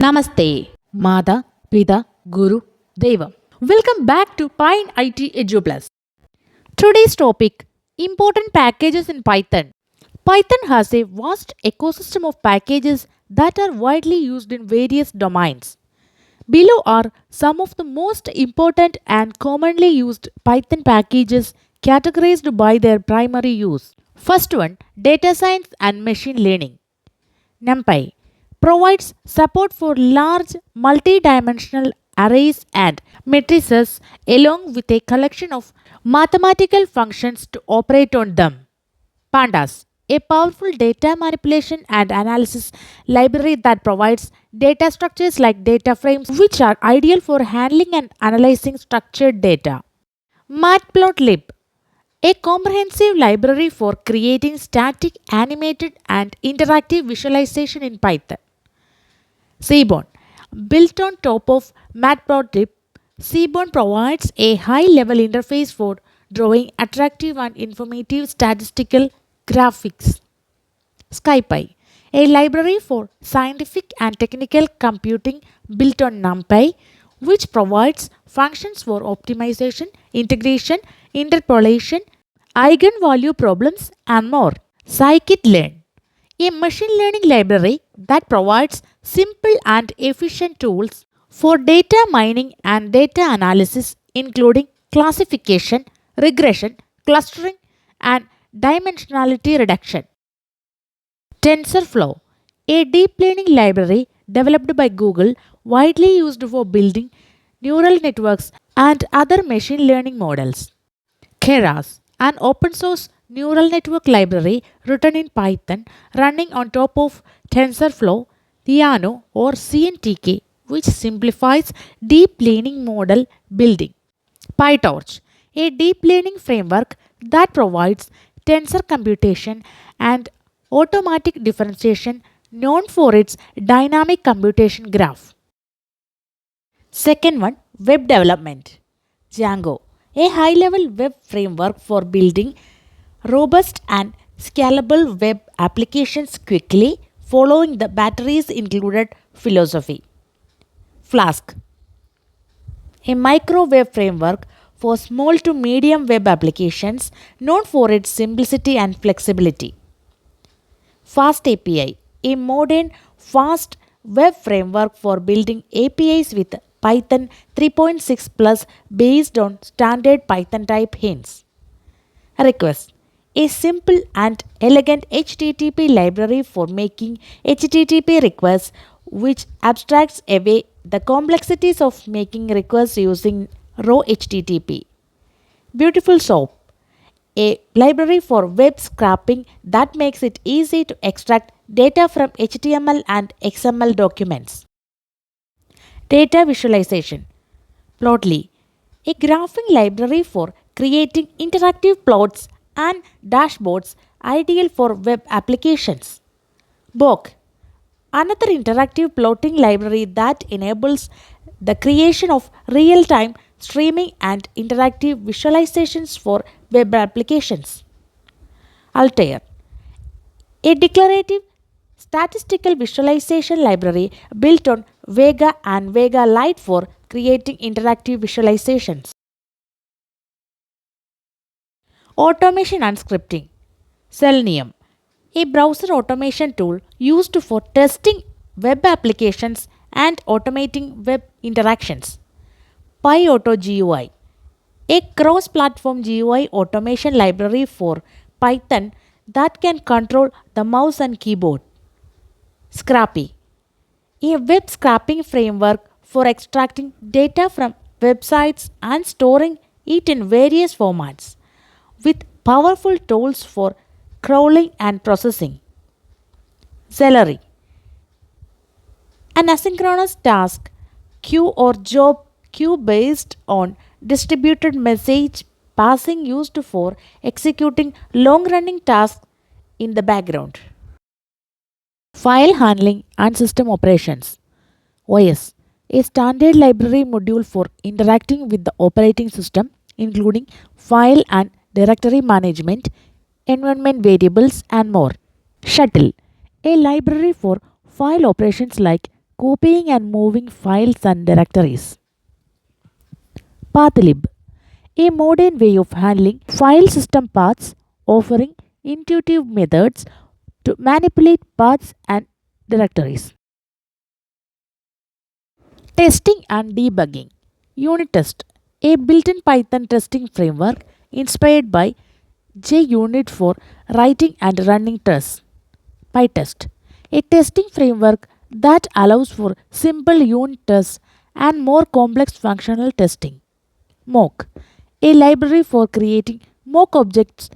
Namaste, Mata, Pita, Guru, Deva. Welcome back to Pine IT Edu Plus. Today's topic Important packages in Python. Python has a vast ecosystem of packages that are widely used in various domains. Below are some of the most important and commonly used Python packages categorized by their primary use. First one, data science and machine learning. NumPy provides support for large multi-dimensional arrays and matrices along with a collection of mathematical functions to operate on them. Pandas, a powerful data manipulation and analysis library that provides data structures like data frames which are ideal for handling and analyzing structured data. Matplotlib, a comprehensive library for creating static, animated, and interactive visualization in Python. Seaborn, built on top of Matplotlib, Seaborn provides a high-level interface for drawing attractive and informative statistical graphics. SciPy, a library for scientific and technical computing built on NumPy, which provides functions for optimization, integration, interpolation, eigenvalue problems, and more. Scikit-learn, a machine learning library that provides simple and efficient tools for data mining and data analysis, including classification, regression, clustering, and dimensionality reduction. TensorFlow, a deep learning library developed by Google, widely used for building neural networks and other machine learning models. Keras, an open source neural network library written in Python running on top of TensorFlow, Theano, or CNTK, which simplifies deep learning model building. PyTorch, a deep learning framework that provides tensor computation and automatic differentiation known for its dynamic computation graph. Second one, web development. Django, a high level web framework for building robust and scalable web applications quickly following the batteries included philosophy. Flask, a micro web framework for small to medium web applications known for its simplicity and flexibility. Fast API, a modern fast web framework for building APIs with Python 3.6 plus based on standard Python type hints. Request, a simple and elegant HTTP library for making HTTP requests which abstracts away the complexities of making requests using raw HTTP. Beautiful Soap, a library for web scraping that makes it easy to extract data from HTML and XML documents. Data visualization. Plotly, a graphing library for creating interactive plots and dashboards ideal for web applications. Bok, another interactive plotting library that enables the creation of real-time streaming and interactive visualizations for web applications. Altair, a declarative statistical visualization library built on Vega and Vega Lite for creating interactive visualizations. Automation and scripting. Selenium, a browser automation tool used for testing web applications and automating web interactions. PyAuto GUI, a cross platform GUI automation library for Python that can control the mouse and keyboard. Scrappy, a web scraping framework for extracting data from websites and storing it in various formats, with powerful tools for crawling and processing. Celery, an asynchronous task queue or job queue based on distributed message passing used for executing long running tasks in the background. File handling and system operations. OS, a standard library module for interacting with the operating system, including file and directory management, environment variables, and more. Shuttle, a library for file operations like copying and moving files and directories. Pathlib, a modern way of handling file system paths, offering intuitive methods to manipulate paths and directories. Testing and debugging. Unit Test, a built-in Python testing framework inspired by JUnit for writing and running tests. PyTest, a testing framework that allows for simple unit tests and more complex functional testing. Mock, a library for creating mock objects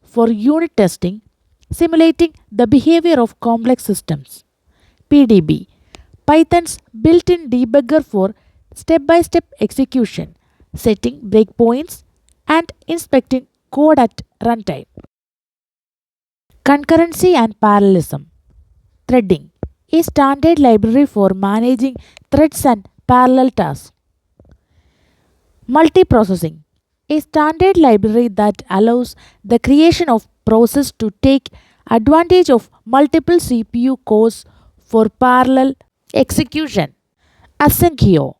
for unit testing, simulating the behavior of complex systems. PDB, Python's built in debugger for step by step execution, setting breakpoints and inspecting code at runtime. Concurrency and parallelism. Threading, a standard library for managing threads and parallel tasks. Multiprocessing, a standard library that allows the creation of process to take advantage of multiple CPU cores for parallel execution. Asyncio,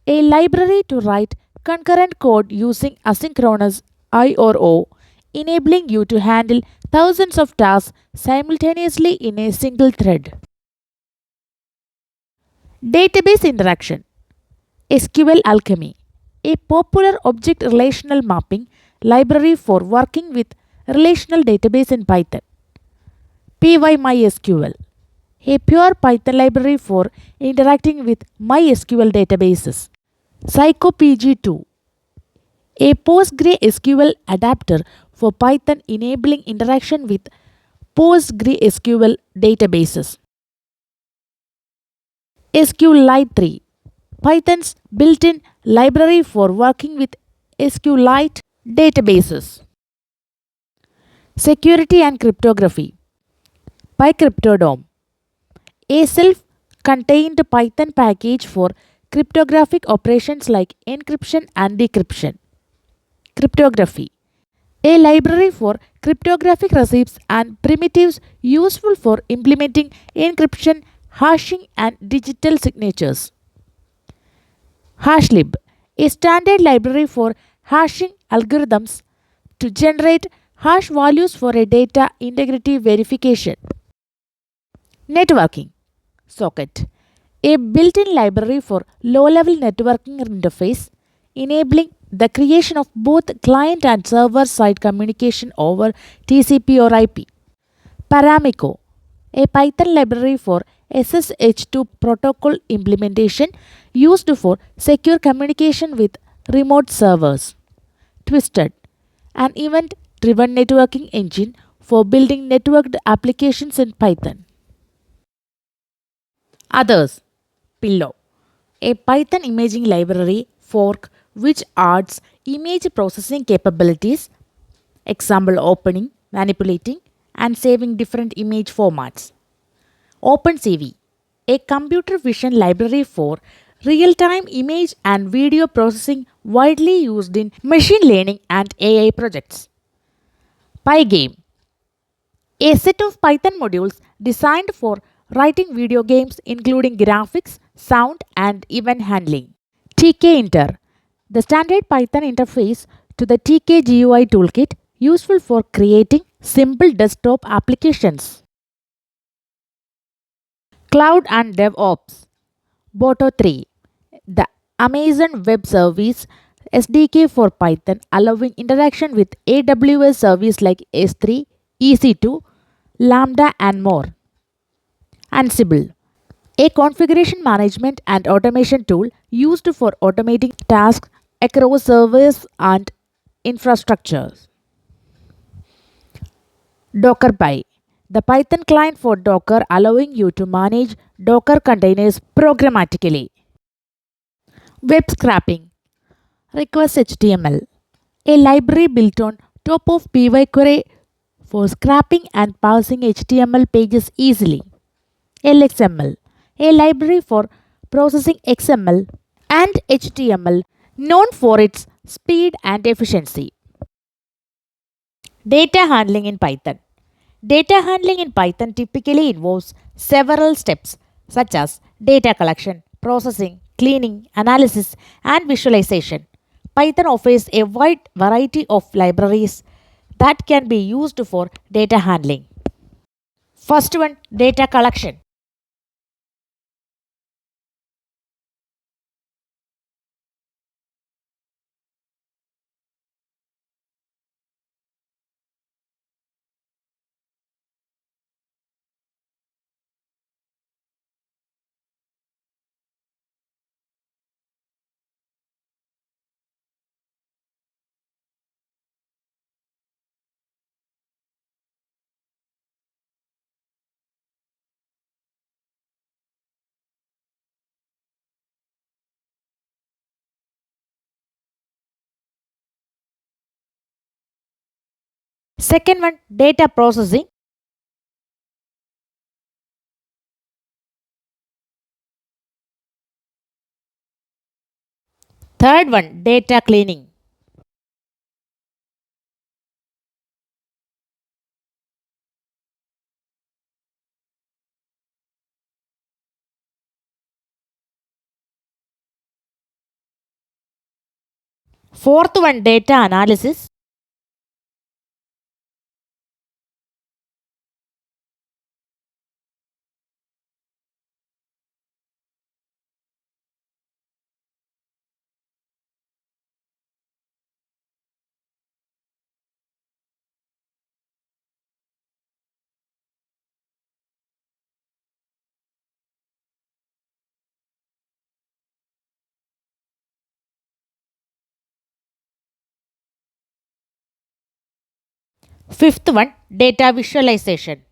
a library to write concurrent code using asynchronous I/O, enabling you to handle thousands of tasks simultaneously in a single thread. Database interaction. SQL Alchemy, a popular object relational mapping library for working with relational database in Python. PyMySQL, a pure Python library for interacting with MySQL databases. PsychoPG2, a PostgreSQL adapter for Python enabling interaction with PostgreSQL databases. SQLite 3, Python's built-in library for working with SQLite databases. Security and cryptography. PyCryptodome, a self-contained Python package for cryptographic operations like encryption and decryption. Cryptography, a library for cryptographic recipes and primitives useful for implementing encryption, hashing, and digital signatures. Hashlib, a standard library for hashing algorithms to generate hash values for a data integrity verification. Networking. Socket, a built-in library for low-level networking interface, enabling the creation of both client and server-side communication over TCP or IP. Paramico, a Python library for SSH2 protocol implementation used for secure communication with remote servers. Twisted, an event-driven networking engine for building networked applications in Python. Others. Pillow, a Python imaging library fork which adds image processing capabilities, example opening, manipulating, and saving different image formats. OpenCV, a computer vision library for real-time image and video processing widely used in machine learning and AI projects. Pygame, a set of Python modules designed for writing video games including graphics, sound, and event handling. TK-Inter, the standard Python interface to the TK GUI toolkit useful for creating simple desktop applications. Cloud and DevOps. Boto 3, the Amazon Web Service SDK for Python, allowing interaction with AWS services like S3, EC2, Lambda, and more. Ansible, a configuration management and automation tool used for automating tasks across servers and infrastructures. Dockerpy, the Python client for Docker, allowing you to manage Docker containers programmatically. Web scraping. Request HTML, a library built on top of PyQuery for scraping and parsing HTML pages easily. LXML, a library for processing XML and HTML known for its speed and efficiency. Data handling in Python. Data handling in Python typically involves several steps such as data collection, processing, cleaning, analysis, and visualization. Python offers a wide variety of libraries that can be used for data handling. First one, data collection. Second one, data processing. Third one, data cleaning. Fourth one, data analysis. Fifth one, data visualization.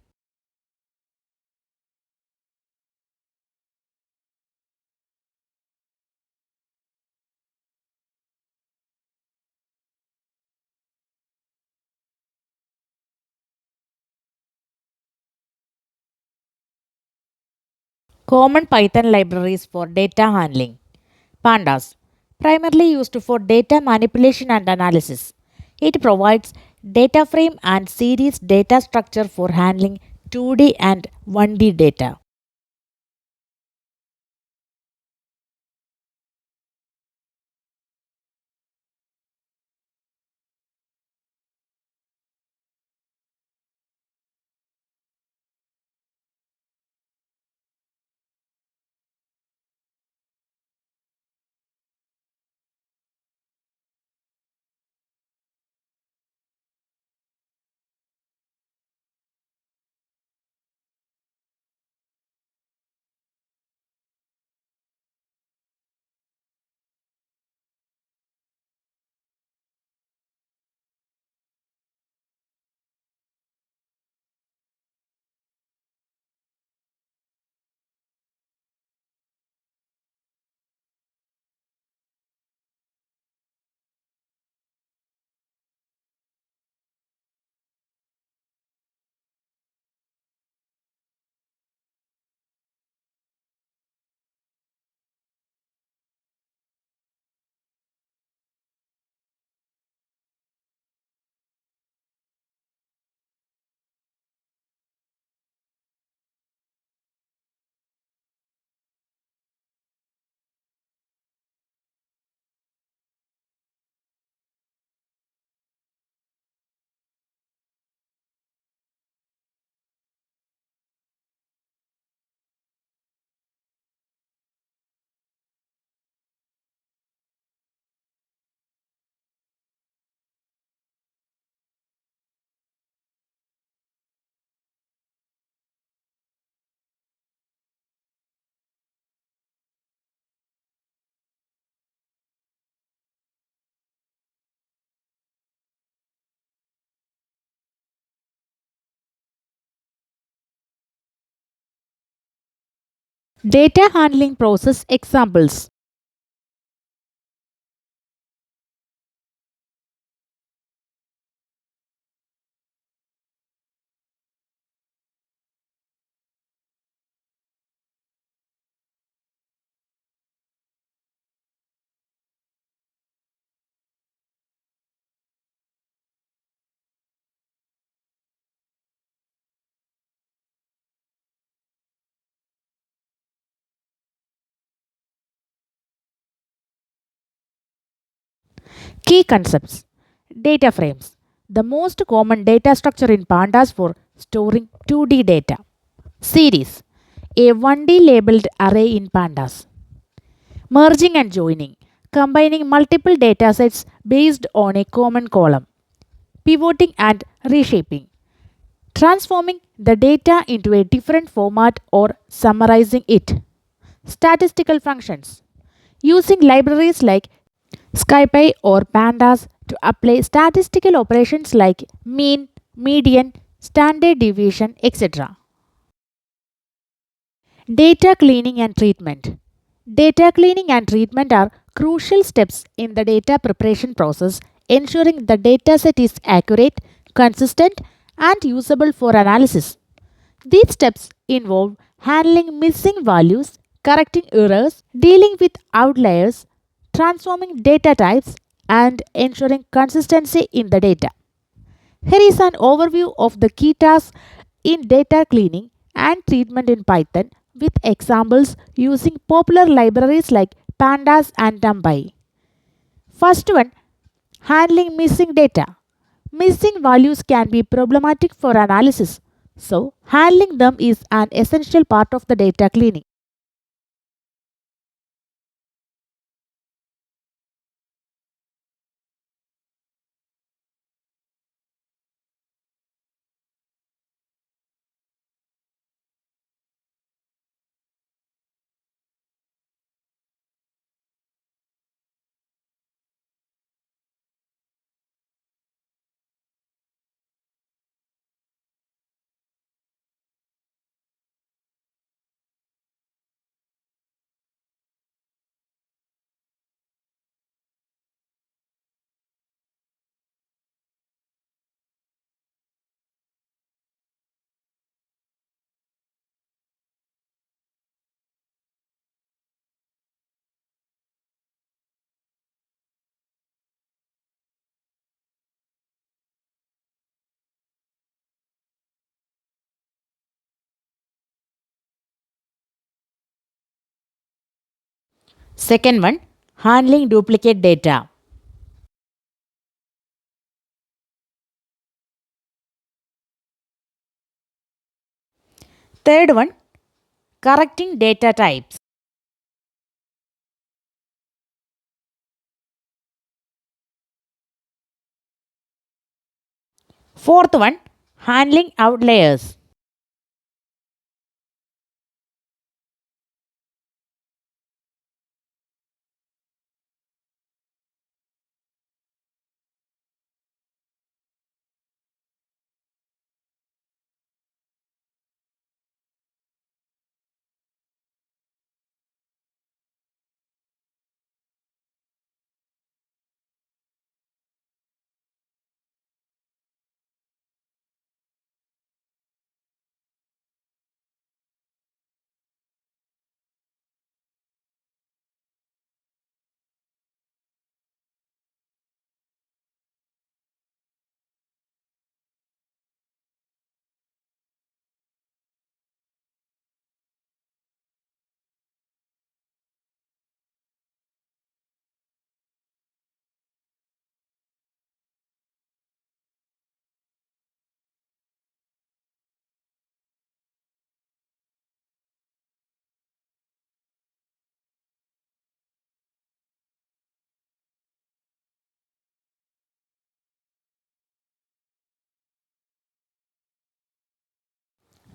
Common Python libraries for data handling. Pandas, primarily used for data manipulation and analysis. It provides data frame and series data structure for handling 2D and 1D data. Data handling process examples. Key concepts. Data frames. The most common data structure in pandas for storing 2D data. Series. A 1D labeled array in pandas. Merging and joining. Combining multiple datasets based on a common column. Pivoting and reshaping. Transforming the data into a different format or summarizing it. Statistical functions. Using libraries like SciPy or Pandas to apply statistical operations like mean, median, standard deviation, etc. Data cleaning and treatment. Data cleaning and treatment are crucial steps in the data preparation process, ensuring the dataset is accurate, consistent, and usable for analysis. These steps involve handling missing values, correcting errors, dealing with outliers, transforming data types, and ensuring consistency in the data. Here is an overview of the key tasks in data cleaning and treatment in Python with examples using popular libraries like Pandas and NumPy. First one, handling missing data. Missing values can be problematic for analysis, so handling them is an essential part of the data cleaning. Second one, handling duplicate data. Third one, correcting data types. Fourth one, handling outliers.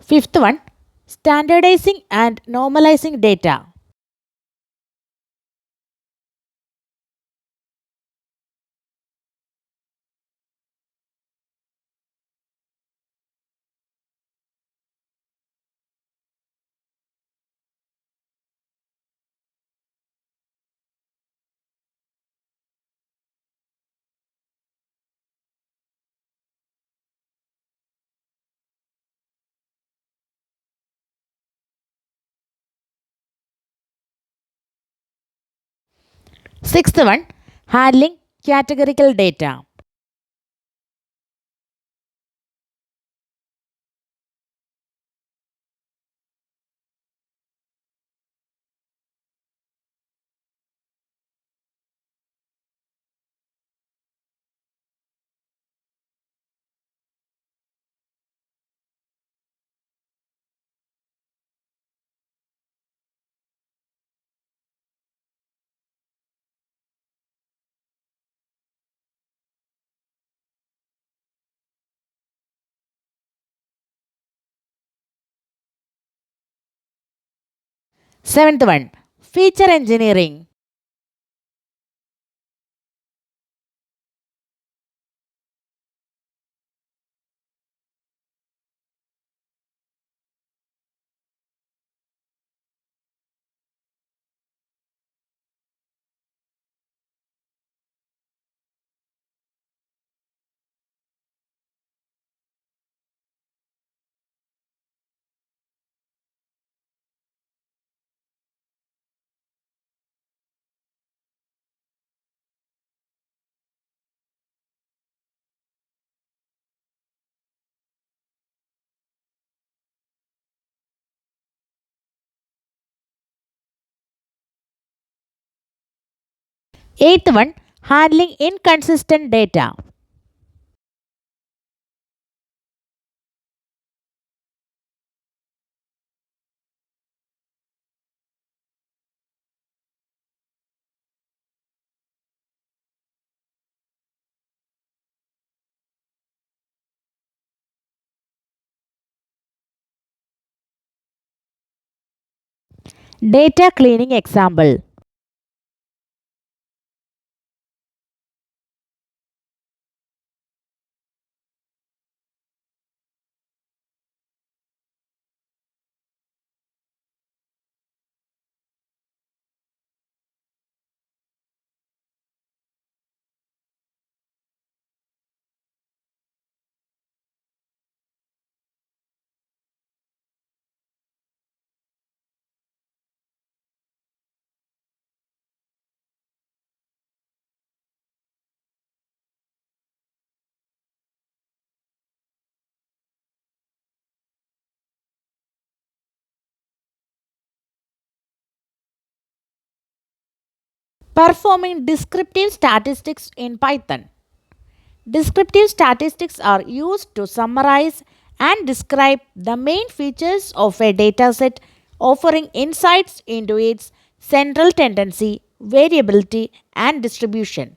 Fifth one, standardizing and normalizing data. Sixth one, handling categorical data. Seventh one, feature engineering. Eighth one, handling inconsistent data. Data cleaning example. Performing descriptive statistics in Python. Descriptive statistics are used to summarize and describe the main features of a dataset, offering insights into its central tendency, variability, and distribution.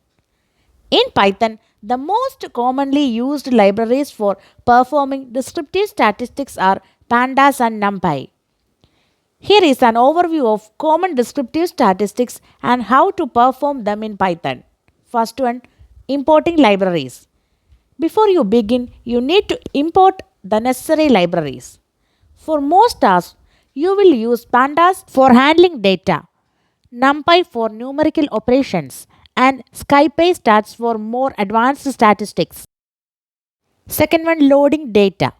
In Python, the most commonly used libraries for performing descriptive statistics are pandas and numpy. Here is an overview of common descriptive statistics and how to perform them in Python. First one, importing libraries. Before you begin, you need to import the necessary libraries. For most tasks, you will use pandas for handling data, numpy for numerical operations, and scipy stats for more advanced statistics. Second one, loading data.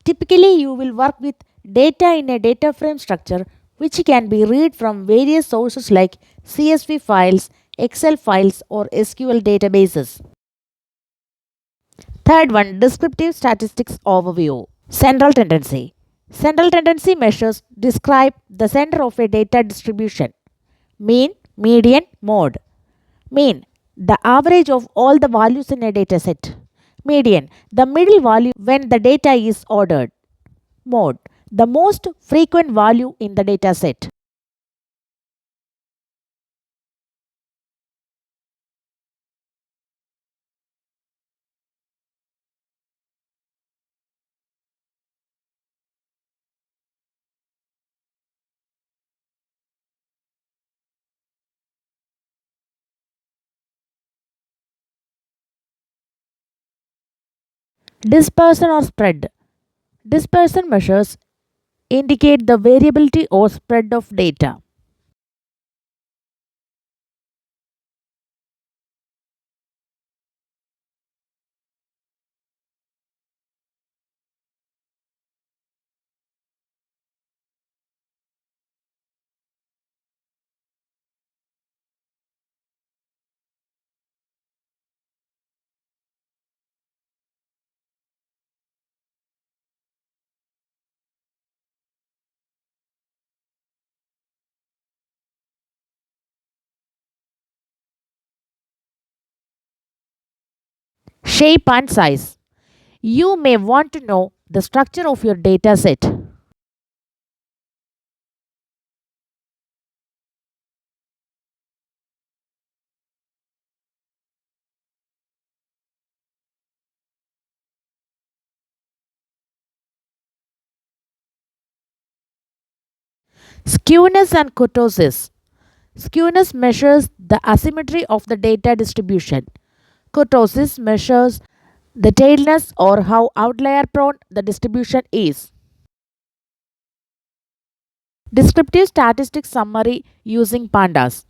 Typically, you will work with data in a data frame structure which can be read from various sources like CSV files, Excel files, or SQL databases. Third one, descriptive statistics overview. Central tendency. Central tendency measures describe the center of a data distribution. Mean, median, mode. Mean, the average of all the values in a dataset. Median, the middle value when the data is ordered. Mode, the most frequent value in the dataset. Dispersion or spread. Dispersion measures indicate the variability or spread of data. Shape and size. You may want to know the structure of your dataset. Skewness and kurtosis. Skewness measures the asymmetry of the data distribution. Kurtosis measures the tailness or how outlier prone the distribution is. Descriptive statistics summary using pandas.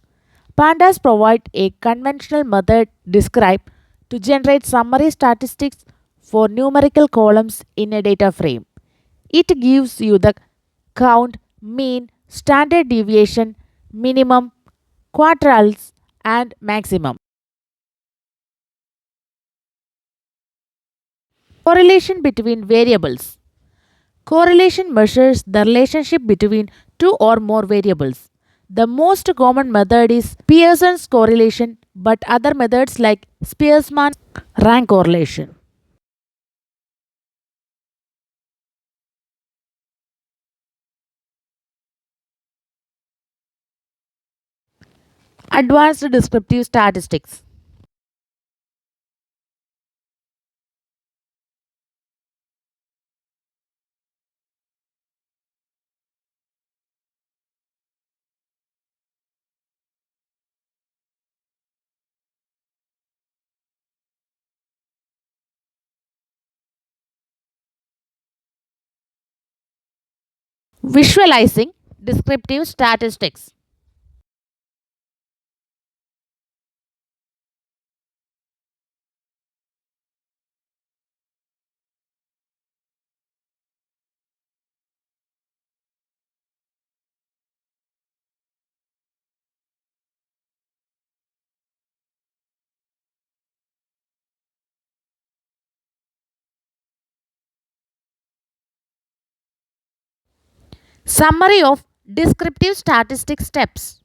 Pandas provide a conventional method described to generate summary statistics for numerical columns in a data frame. It gives you the count, mean, standard deviation, minimum, quartiles, and maximum. Correlation between variables. Correlation measures the relationship between two or more variables. The most common method is Pearson's correlation, but other methods like Spearman's rank correlation. Advanced descriptive statistics. Visualizing descriptive statistics. Summary of descriptive statistic steps.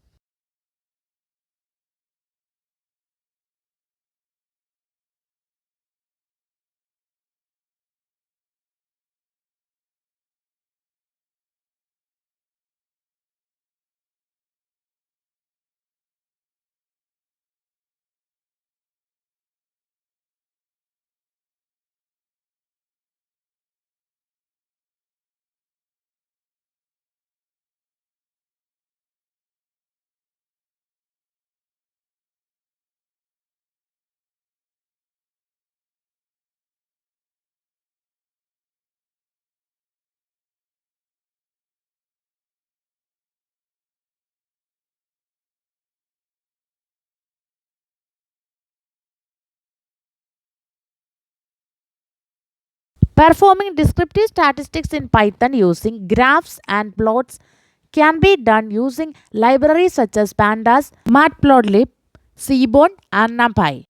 Performing descriptive statistics in Python using graphs and plots can be done using libraries such as Pandas, Matplotlib, Seaborn, and NumPy.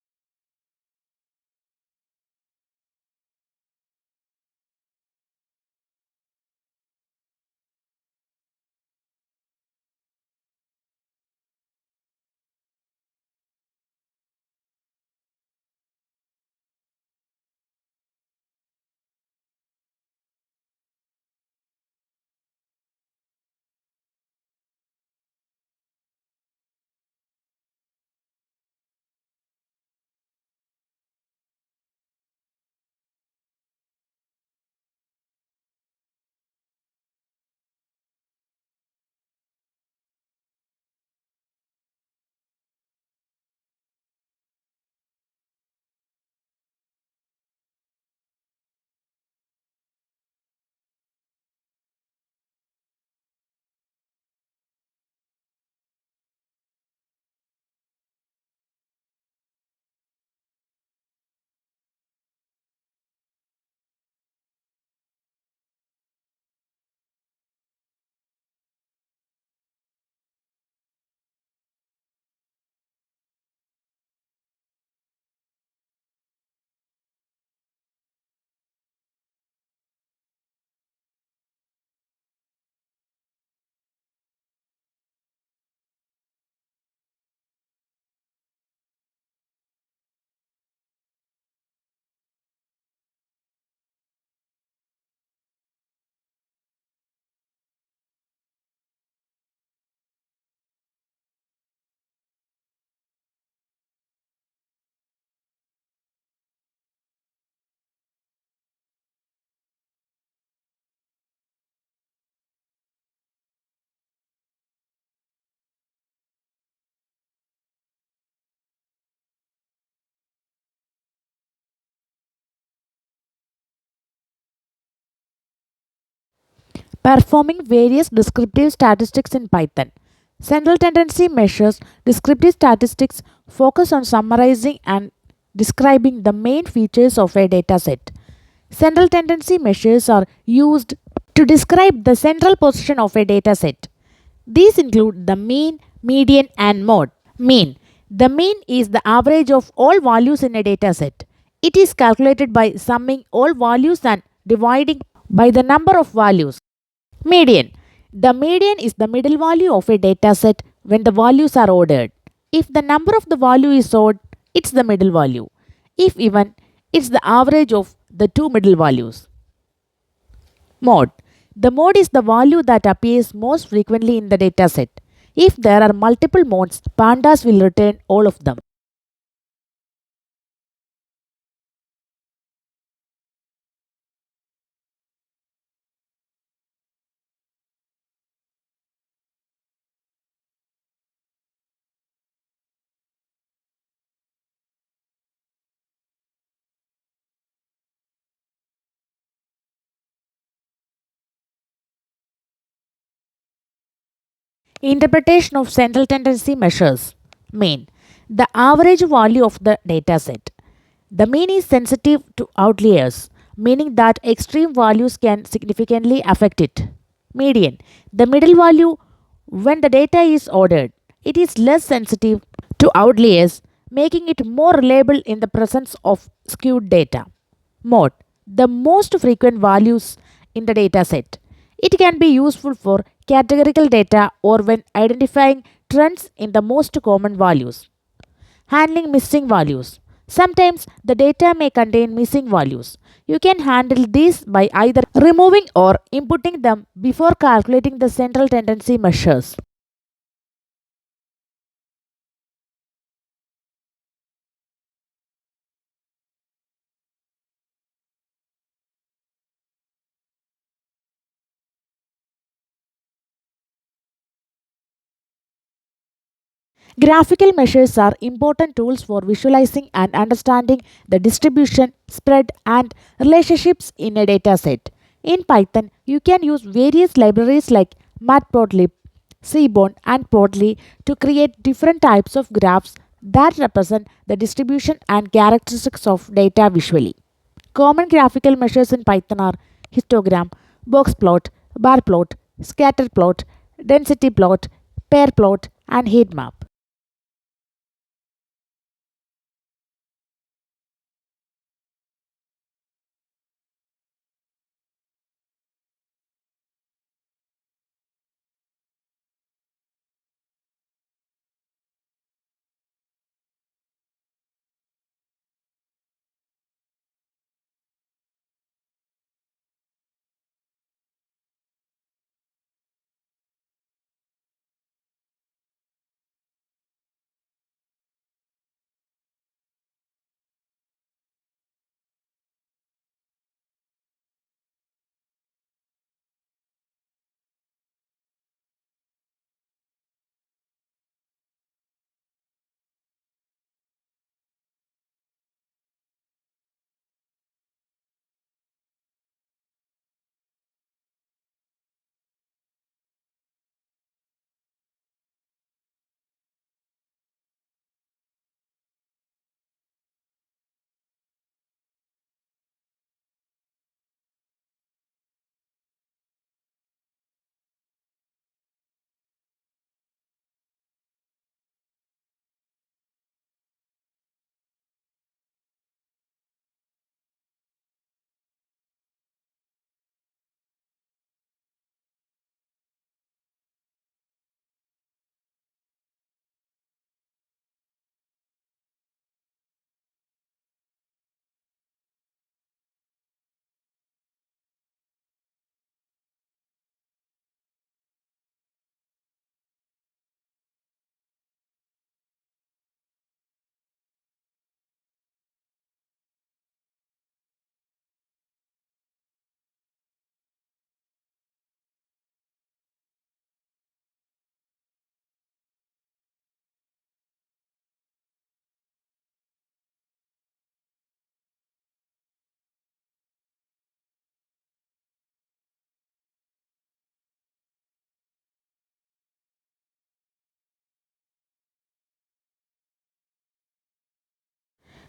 performing various descriptive statistics in Python. Central tendency measures descriptive statistics focus on summarizing and describing the main features of a dataset. Central tendency measures are used to describe the central position of a dataset. These include the mean, median, and mode. Mean. The mean is the average of all values in a dataset. It is calculated by summing all values and dividing by the number of values. Median. The median is the middle value of a dataset when the values are ordered. If the number of the value is odd, it's the middle value. If even, it's the average of the two middle values. Mode. The mode is the value that appears most frequently in the dataset. If there are multiple modes, pandas will return all of them. Interpretation of central tendency measures. Mean. The average value of the dataset. The mean is sensitive to outliers, meaning that extreme values can significantly affect it. Median. The middle value when the data is ordered. It is less sensitive to outliers, making it more reliable in the presence of skewed data. Mode. The most frequent values in the dataset. It can be useful for categorical data or when identifying trends in the most common values. Handling missing values. Sometimes the data may contain missing values. You can handle these by either removing or inputting them before calculating the central tendency measures. Graphical measures are important tools for visualizing and understanding the distribution, spread, and relationships in a dataset. In Python, you can use various libraries like Matplotlib, Seaborn, and Plotly to create different types of graphs that represent the distribution and characteristics of data visually. Common graphical measures in Python are histogram, box plot, bar plot, scatter plot, density plot, pair plot, and heat map.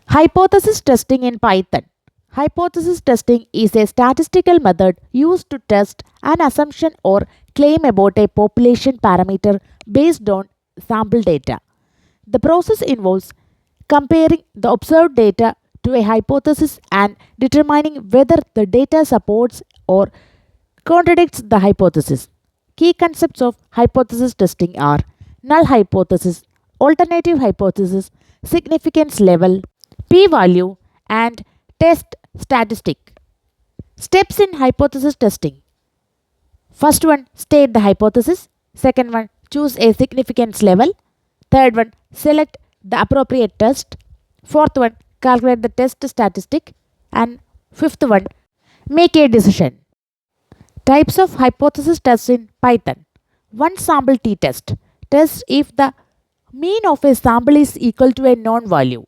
Hypothesis testing in Python. Hypothesis testing is a statistical method used to test an assumption or claim about a population parameter based on sample data. The process involves comparing the observed data to a hypothesis and determining whether the data supports or contradicts the hypothesis. Key concepts of hypothesis testing are null hypothesis, alternative hypothesis, significance level, p value, and test statistic. Steps in hypothesis testing. First one, state the hypothesis. Second one, choose a significance level. Third one, select the appropriate test. Fourth one, calculate the test statistic. And fifth one, make a decision. Types of hypothesis tests in Python. One sample t-test. Test if the mean of a sample is equal to a known value.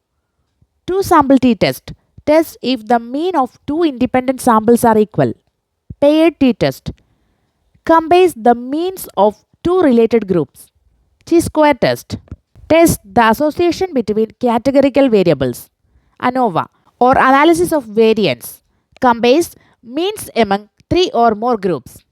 Two sample t-test. Test if the mean of two independent samples are equal. Paired t-test. Combines the means of two related groups. Chi-square test. Test the association between categorical variables. ANOVA or analysis of variance. Combines means among three or more groups.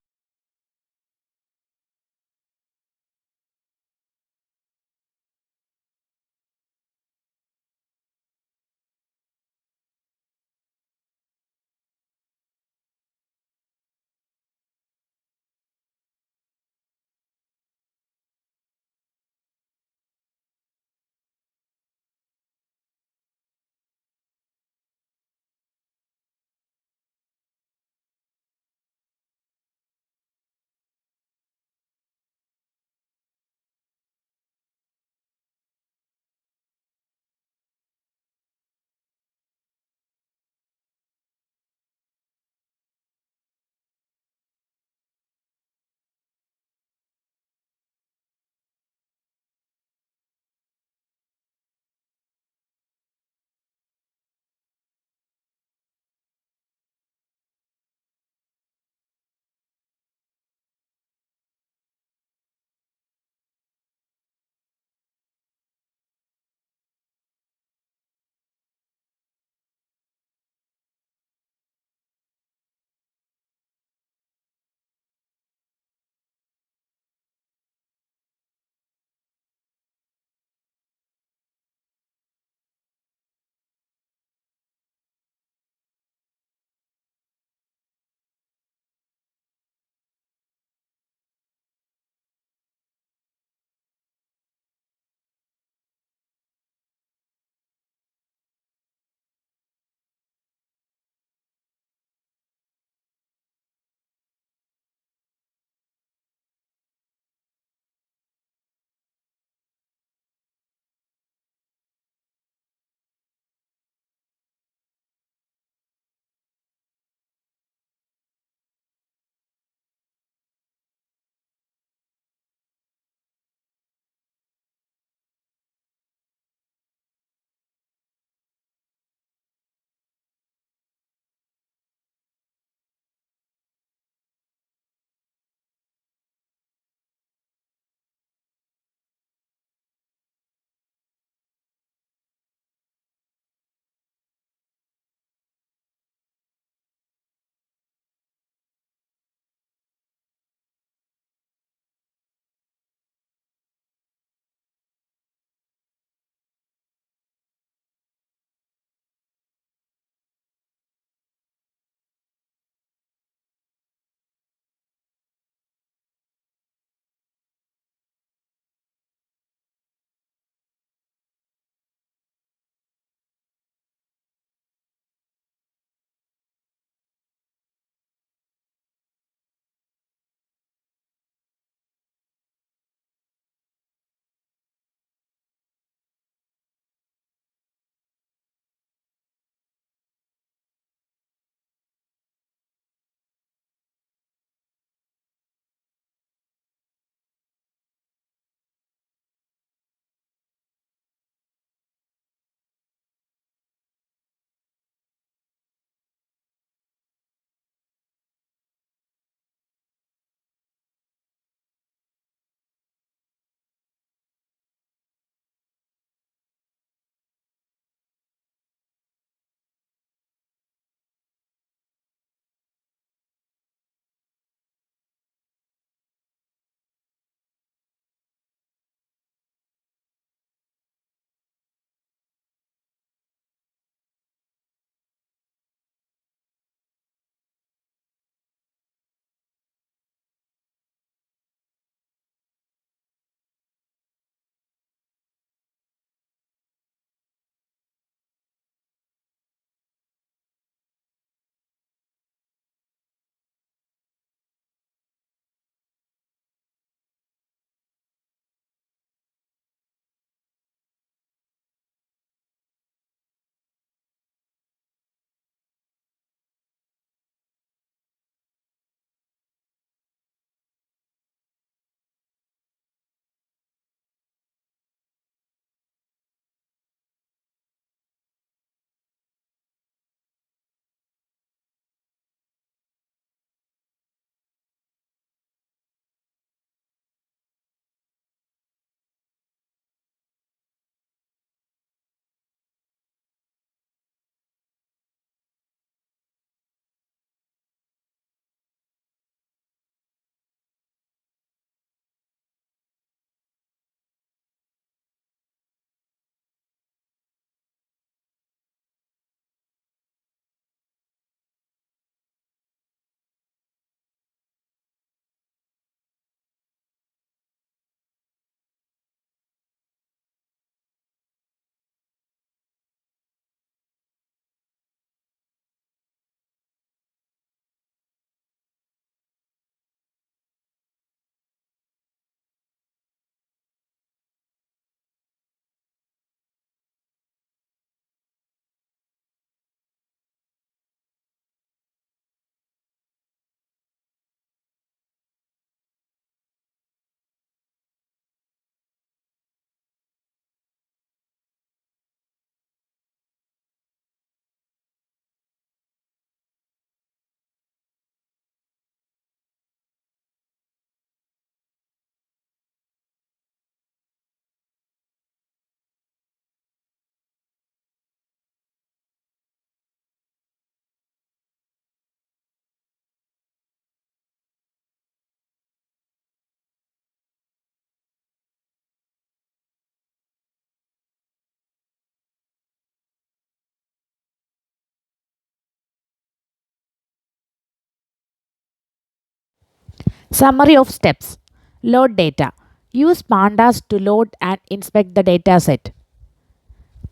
Summary of steps. Load data. Use pandas to load and inspect the dataset.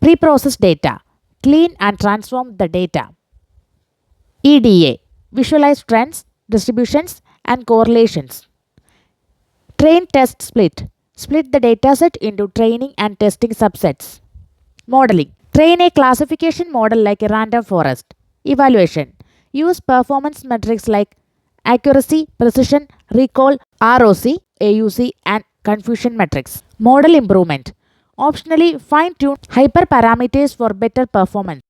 Pre-process data. Clean and transform the data. EDA. Visualize trends, distributions, and correlations. Train test split. Split the dataset into training and testing subsets. Modeling. Train a classification model like a random forest. Evaluation. Use performance metrics like accuracy, precision, recall, ROC, AUC, and confusion metrics. Model improvement. Optionally, fine-tune hyperparameters for better performance.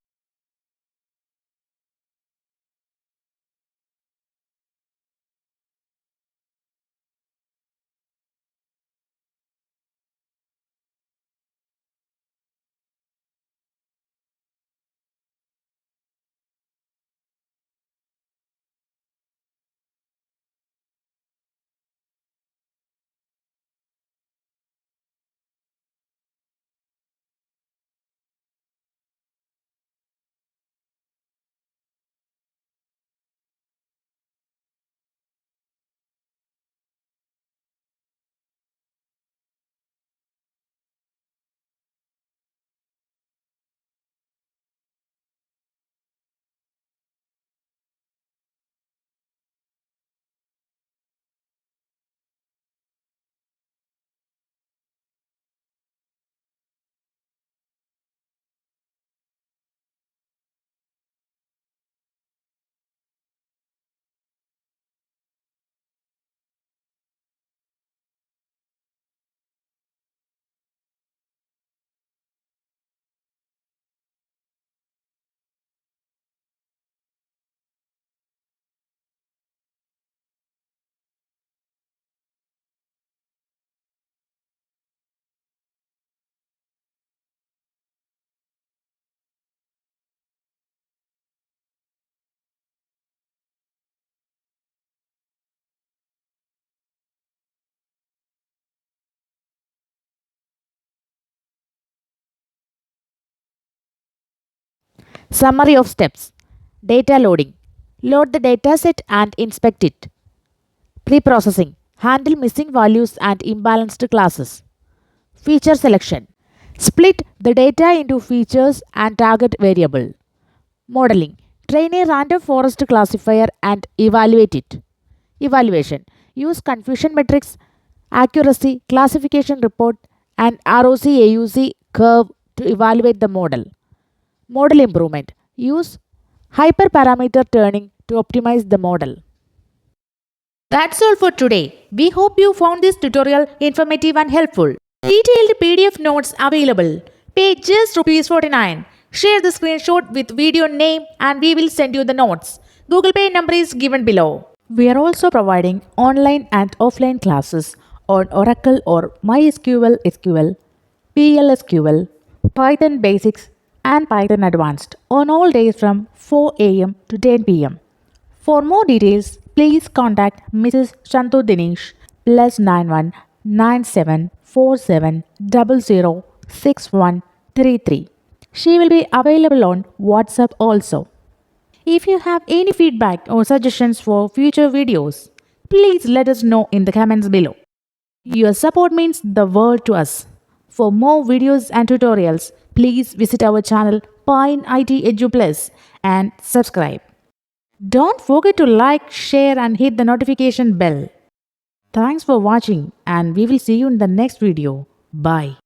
Summary of steps. Data loading. Load the dataset and inspect it. Pre-processing. Handle missing values and imbalanced classes. Feature selection. Split the data into features and target variable. Modeling. Train a random forest classifier and evaluate it. Evaluation. Use confusion metrics, accuracy, classification report, and ROC AUC curve to evaluate the model. Model improvement. Use hyperparameter turning to optimize the model. That's all for today. We hope you found this tutorial informative and helpful. Detailed PDF notes available. Pay just ₹49. Share the screenshot with video name and we will send you the notes. Google Pay number is given below. We are also providing online and offline classes on Oracle or MySQL SQL, PLSQL, Python Basics, and Python Advanced on all days from 4 am to 10 pm. For more details, please contact Mrs. Santhu Dinesh +919747006133. She will be available on WhatsApp also. If you have any feedback or suggestions for future videos, please let us know in the comments below. Your support means the world to us. For more videos and tutorials, please visit our channel Pine IT Edu Plus and subscribe. Don't forget to like, share and hit the notification bell. Thanks for watching and we will see you in the next video. Bye.